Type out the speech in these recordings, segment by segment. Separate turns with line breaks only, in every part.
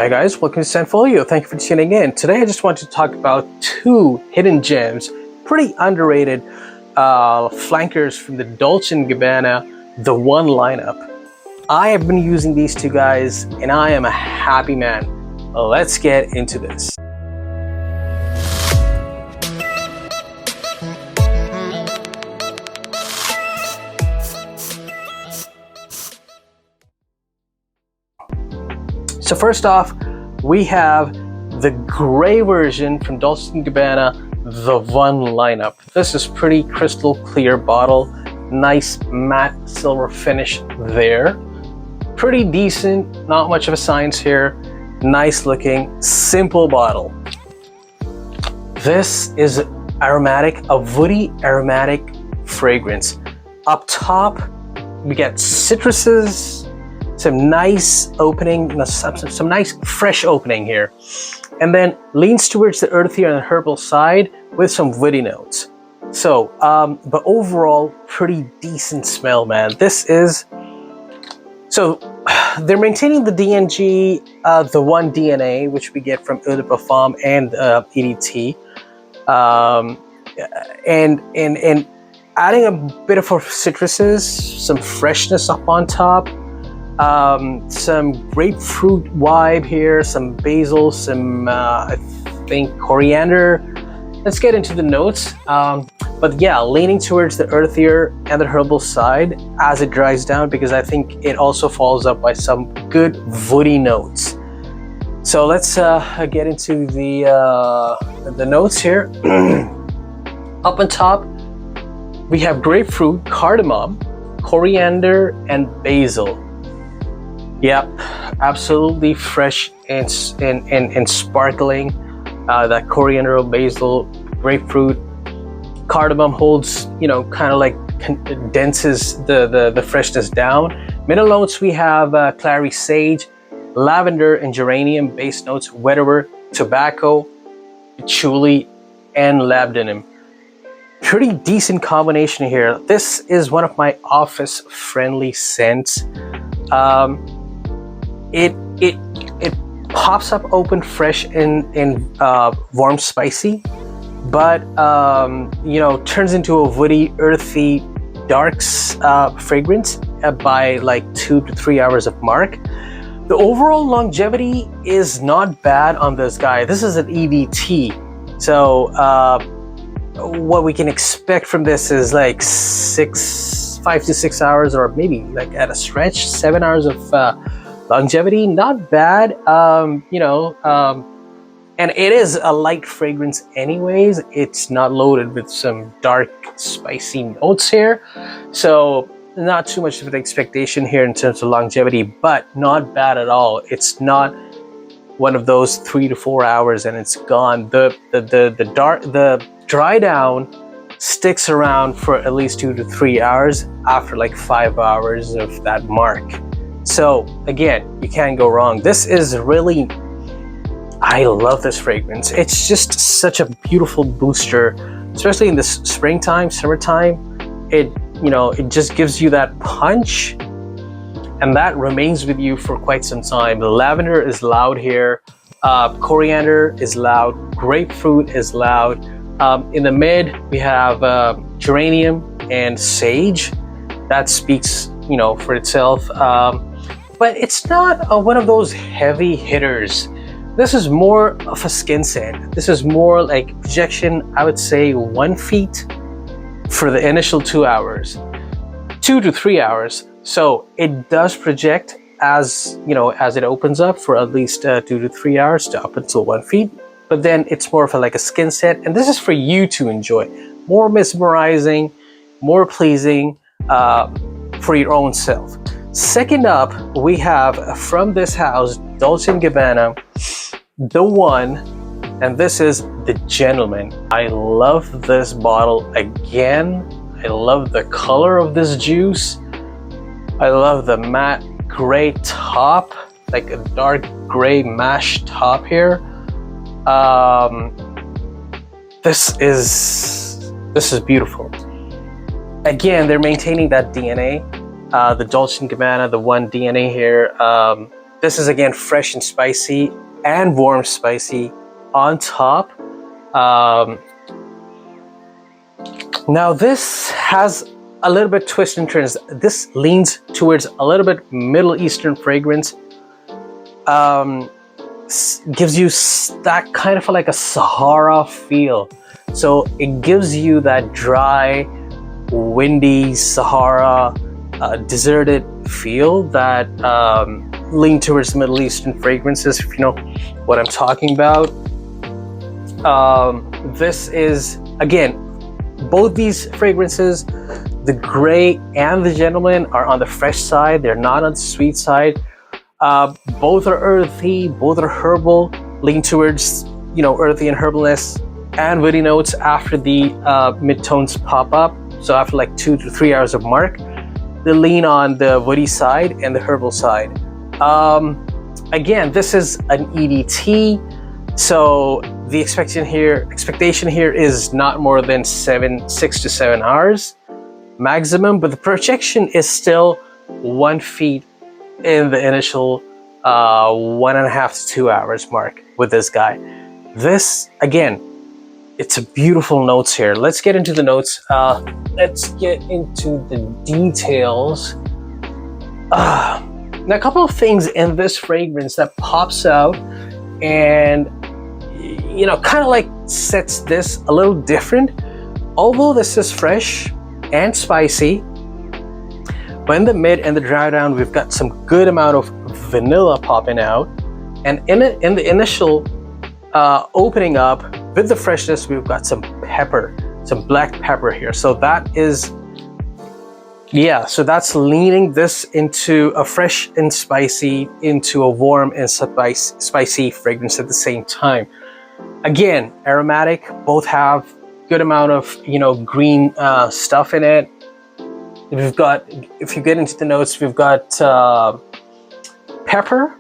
Hi guys, welcome to ScentFolio. Thank you for tuning in. Today I just want to talk about two hidden gems, pretty underrated flankers from the Dolce & Gabbana, the One lineup. I have been using these two guys and I am a happy man. Let's get into this. So first off, we have the gray version from Dolce & Gabbana, the One lineup. This is pretty crystal clear bottle, nice matte silver finish there. Pretty decent, not much of a science here. Nice looking, simple bottle. This is aromatic, a woody aromatic fragrance. Up top, we get citruses, some nice opening, some nice fresh opening here, and then leans towards the earthier and herbal side with some woody notes. So, but overall, pretty decent smell, man. This is, so they're maintaining the the one DNA, which we get from Eau de Parfum and EDT, and adding a bit of citruses, some freshness up on top. Some grapefruit vibe here, some basil, some I think coriander. Let's get into the notes. But yeah, leaning towards the earthier and the herbal side as it dries down, because I think it also follows up by some good woody notes. So let's get into the notes here. Up on top, we have grapefruit, cardamom, coriander, and basil. Yep, absolutely fresh and sparkling. That coriander, basil, grapefruit, cardamom holds, you know, kind of like condenses the freshness down. Middle notes we have Clary Sage, Lavender and Geranium base notes, Vetiver, tobacco, Patchouli and Labdanum. Pretty decent combination here. This is one of my office friendly scents. It pops up open fresh and warm spicy, but you know, turns into a woody earthy dark fragrance by like 2 to 3 hours of mark. The overall longevity is not bad on this guy. This is an EDT, so what we can expect from this is like 5 to 6 hours, or maybe like at a stretch 7 hours of longevity. Not bad, you know, and it is a light fragrance anyways. It's not loaded with some dark spicy notes here, so not too much of an expectation here in terms of longevity, but not bad at all. It's not one of those 3 to 4 hours and it's gone. The dry down sticks around for at least 2 to 3 hours after like 5 hours of that mark. So again, you can't go wrong. This is really, I love this fragrance. It's just such a beautiful booster, especially in this springtime, summertime. It, you know, it just gives you that punch and that remains with you for quite some time. The lavender is loud here. Coriander is loud. Grapefruit is loud. In the mid, we have geranium and sage. That speaks, you know, for itself. But it's not one of those heavy hitters. This is more of a skin scent. This is more like projection, I would say 1 feet for the initial 2 hours, 2 to 3 hours. So it does project as, you know, as it opens up for at least 2 to 3 hours to up until 1 feet. But then it's more of like a skin scent, and this is for you to enjoy. More mesmerizing, more pleasing for your own self. Second up, we have from this house, Dolce & Gabbana, the One, and this is the Gentleman. I love this bottle again. I love the color of this juice. I love the matte gray top, like a dark gray mash top here. This is beautiful. Again, they're maintaining that DNA, the Dolce & Gabbana, the One DNA here. This is again fresh and spicy and warm spicy on top. Now this has a little bit twist and turns. This leans towards a little bit Middle Eastern fragrance. Gives you that kind of like a Sahara feel. So it gives you that dry, windy Sahara, deserted feel that lean towards Middle Eastern fragrances, if you know what I'm talking about. This is, again, both these fragrances, the Gray and the Gentleman, are on the fresh side. They're not on the sweet side. Both are earthy, both are herbal, lean towards, you know, earthy and herbalness and woody notes after the mid-tones pop up. So after like 2 to 3 hours of mark, they lean on the woody side and the herbal side. Again, this is an EDT, so the expectation here is not more than 6 to 7 hours maximum, but the projection is still 1 feet in the initial 1.5 to 2 hours mark with this guy. This, again, it's a beautiful notes here. Let's get into the notes. Let's get into the details. Now, a couple of things in this fragrance that pops out and, you know, kind of like sets this a little different. Although this is fresh and spicy, but in the mid and the dry down, we've got some good amount of vanilla popping out. And in the initial opening up with the freshness, we've got some pepper, some black pepper here. So that is, yeah, so that's leaning this into a fresh and spicy, into a warm and spicy fragrance at the same time. Again, aromatic, both have good amount of, you know, green stuff in it. We've got, if you get into the notes, we've got pepper.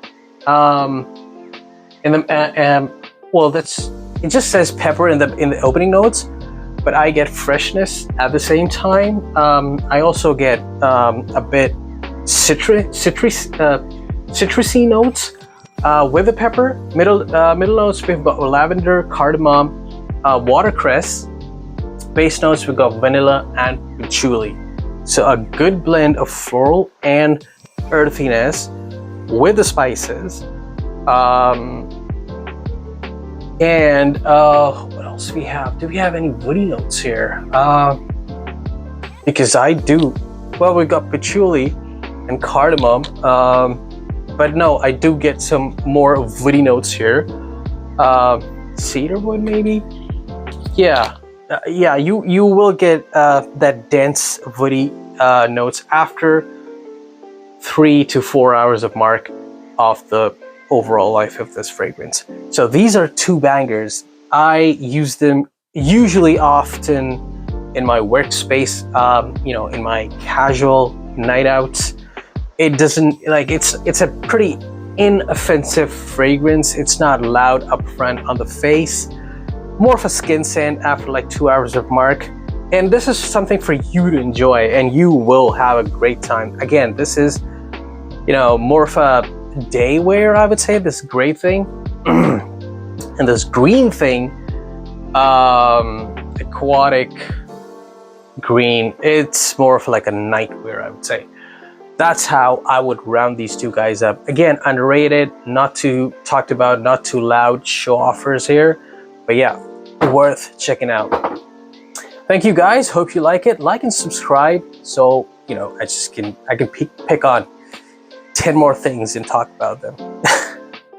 Well, it just says pepper in the opening notes, but I get freshness at the same time. I also get a bit citrusy notes with the pepper. Middle notes, we've got lavender, cardamom, watercress. Base notes, we've got vanilla and patchouli. So a good blend of floral and earthiness with the spices. What else do we have? Do we have any woody notes here? Because I do. Well, we've got patchouli and cardamom. But no, I do get some more woody notes here. Cedarwood, maybe? Yeah. Yeah, you will get that dense woody notes after 3 to 4 hours of mark of the overall life of this fragrance. So these are 2 bangers. I use them usually often in my workspace, you know, in my casual night outs. It doesn't, like, it's a pretty inoffensive fragrance. It's not loud up front on the face. More of a skin scent after like 2 hours of mark. And this is something for you to enjoy, and you will have a great time. Again, this is, you know, more of a day wear, I would say, this gray thing. And this green thing, aquatic green, it's more of like a night wear, I would say. That's how I would round these 2 guys up. Again, underrated, not too talked about, not too loud show offers here. But yeah, worth checking out. Thank you guys. Hope you like it. Like and subscribe. So, you know, I can pick on 10 more things and talk about them.